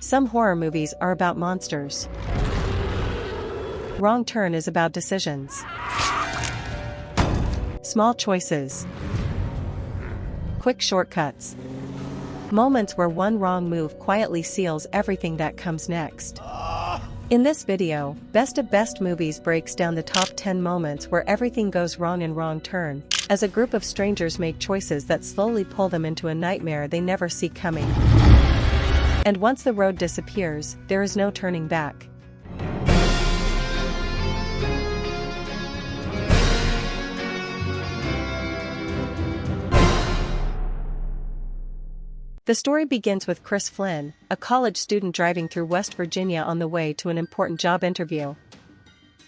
Some horror movies are about monsters. Wrong Turn is about decisions. Small choices. Quick shortcuts. Moments where one wrong move quietly seals everything that comes next. In this video, Best of Best Movies breaks down the top 10 moments where everything goes wrong in Wrong Turn, as a group of strangers make choices that slowly pull them into a nightmare they never see coming. And once the road disappears, there is no turning back. The story begins with Chris Flynn, a college student driving through West Virginia on the way to an important job interview.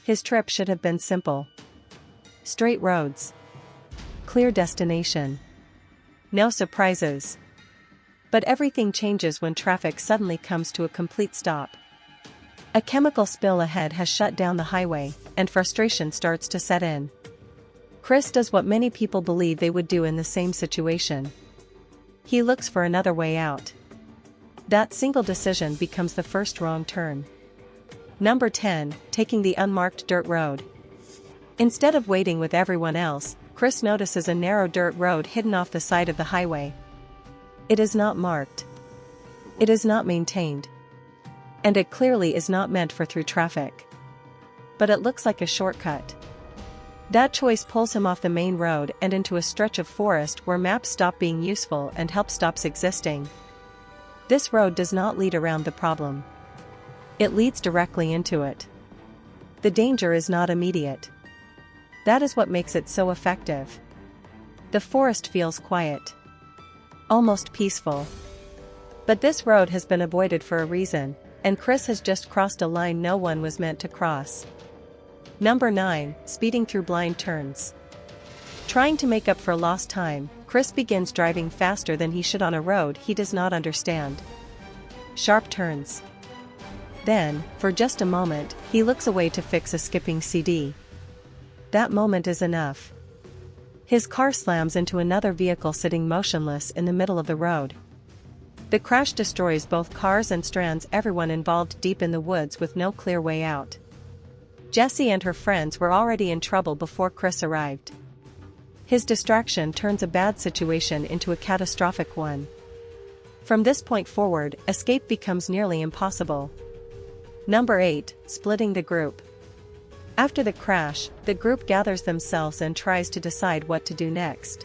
His trip should have been simple. Straight roads. Clear destination. No surprises. But everything changes when traffic suddenly comes to a complete stop. A chemical spill ahead has shut down the highway, and frustration starts to set in. Chris does what many people believe they would do in the same situation. He looks for another way out. That single decision becomes the first wrong turn. Number 10, taking the unmarked dirt road. Instead of waiting with everyone else, Chris notices a narrow dirt road hidden off the side of the highway. It is not marked. It is not maintained. And it clearly is not meant for through traffic. But it looks like a shortcut. That choice pulls him off the main road and into a stretch of forest where maps stop being useful and help stops existing. This road does not lead around the problem. It leads directly into it. The danger is not immediate. That is what makes it so effective. The forest feels quiet. Almost peaceful. But this road has been avoided for a reason, and Chris has just crossed a line no one was meant to cross. Number 9, speeding through blind turns. Trying to make up for lost time, Chris begins driving faster than he should on a road he does not understand. Sharp turns. Then, for just a moment, he looks away to fix a skipping CD. That moment is enough. His car slams into another vehicle sitting motionless in the middle of the road. The crash destroys both cars and strands everyone involved deep in the woods with no clear way out. Jessie and her friends were already in trouble before Chris arrived. His distraction turns a bad situation into a catastrophic one. From this point forward, escape becomes nearly impossible. Number 8, splitting the group. After the crash, the group gathers themselves and tries to decide what to do next.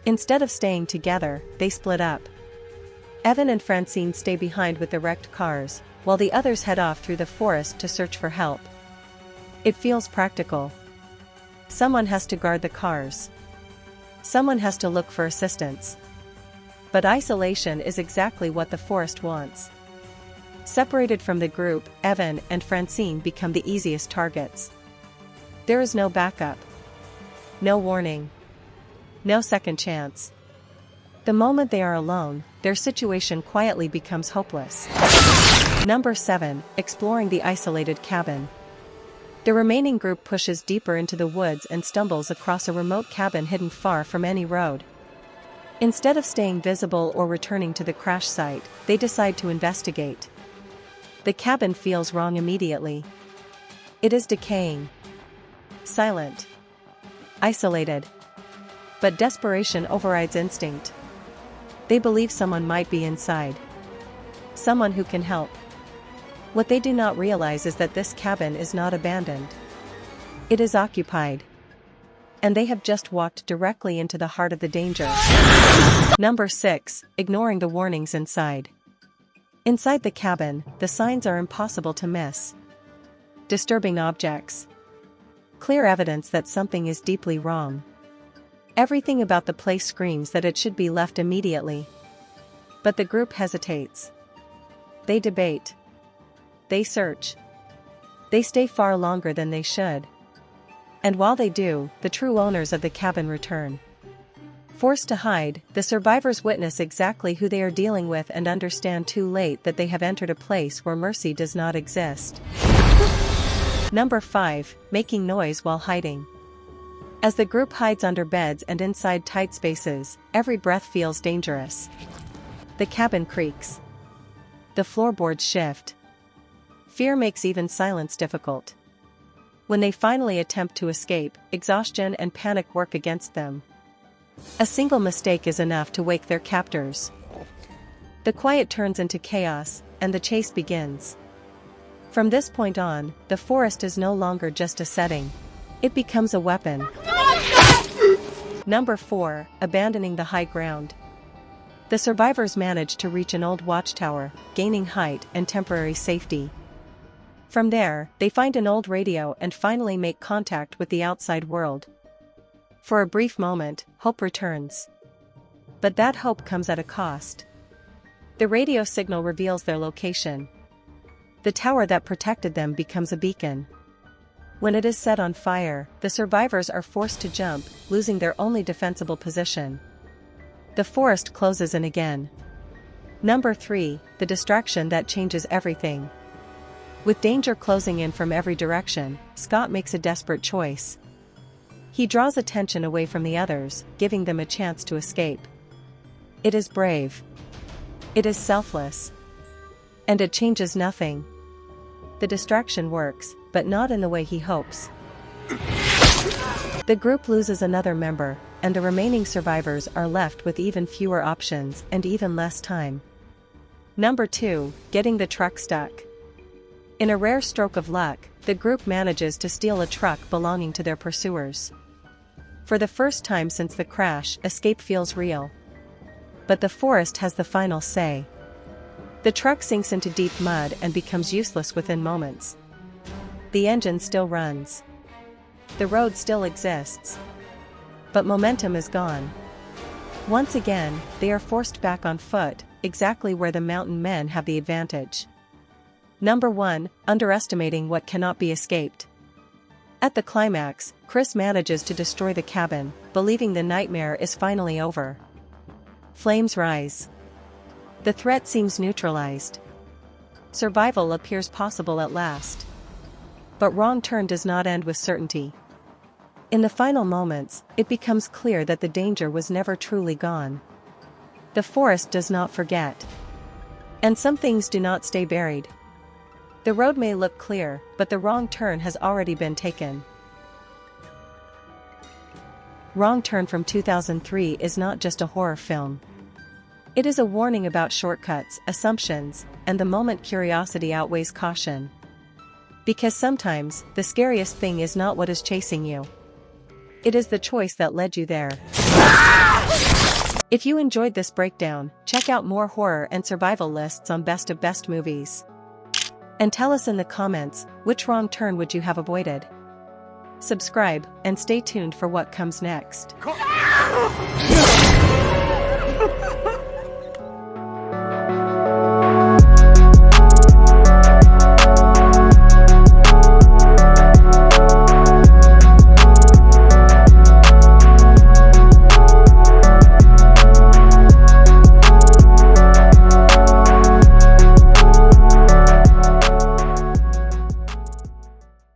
Instead of staying together, they split up. Evan and Francine stay behind with the wrecked cars, while the others head off through the forest to search for help. It feels practical. Someone has to guard the cars. Someone has to look for assistance. But isolation is exactly what the forest wants. Separated from the group, Evan and Francine become the easiest targets. There is no backup. No warning. No second chance. The moment they are alone, their situation quietly becomes hopeless. Number 7, exploring the isolated cabin. The remaining group pushes deeper into the woods and stumbles across a remote cabin hidden far from any road. Instead of staying visible or returning to the crash site, they decide to investigate. The cabin feels wrong immediately. It is decaying. Silent. Isolated. But desperation overrides instinct. They believe someone might be inside. Someone who can help. What they do not realize is that this cabin is not abandoned. It is occupied. And they have just walked directly into the heart of the danger. Number 6, ignoring the warnings inside. Inside the cabin, the signs are impossible to miss. Disturbing objects. Clear evidence that something is deeply wrong. Everything about the place screams that it should be left immediately. But the group hesitates. They debate. They search. They stay far longer than they should. And while they do, the true owners of the cabin return. Forced to hide, the survivors witness exactly who they are dealing with and understand too late that they have entered a place where mercy does not exist. Number 5, making noise while hiding. As the group hides under beds and inside tight spaces, every breath feels dangerous. The cabin creaks. the floorboards shift. Fear makes even silence difficult. When they finally attempt to escape, exhaustion and panic work against them. A single mistake is enough to wake their captors. The quiet turns into chaos, and the chase begins. From this point on, the forest is no longer just a setting. It becomes a weapon. Number 4. Abandoning the high ground. The survivors manage to reach an old watchtower, gaining height and temporary safety. From there, they find an old radio and finally make contact with the outside world. For a brief moment, hope returns. But that hope comes at a cost. The radio signal reveals their location. The tower that protected them becomes a beacon. When it is set on fire, the survivors are forced to jump, losing their only defensible position. The forest closes in again. Number 3. The distraction that changes everything. With danger closing in from every direction, Scott makes a desperate choice. He draws attention away from the others, giving them a chance to escape. It is brave. It is selfless. And it changes nothing. The distraction works, but not in the way he hopes. The group loses another member, and the remaining survivors are left with even fewer options and even less time. Number 2. Getting the truck stuck. In a rare stroke of luck, the group manages to steal a truck belonging to their pursuers. For the first time since the crash, escape feels real. But the forest has the final say. The truck sinks into deep mud and becomes useless within moments. The engine still runs. The road still exists. But momentum is gone. Once again, they are forced back on foot, exactly where the mountain men have the advantage. Number 1. Underestimating what cannot be escaped. At the climax, Chris manages to destroy the cabin, believing the nightmare is finally over. Flames rise. The threat seems neutralized. Survival appears possible at last. But Wrong Turn does not end with certainty. In the final moments, it becomes clear that the danger was never truly gone. The forest does not forget. And some things do not stay buried. The road may look clear, but the wrong turn has already been taken. Wrong Turn from 2003 is not just a horror film. It is a warning about shortcuts, assumptions, and the moment curiosity outweighs caution. Because sometimes, the scariest thing is not what is chasing you. It is the choice that led you there. If you enjoyed this breakdown, check out more horror and survival lists on Best of Best Movies. And tell us in the comments, which wrong turn would you have avoided? Subscribe, and stay tuned for what comes next.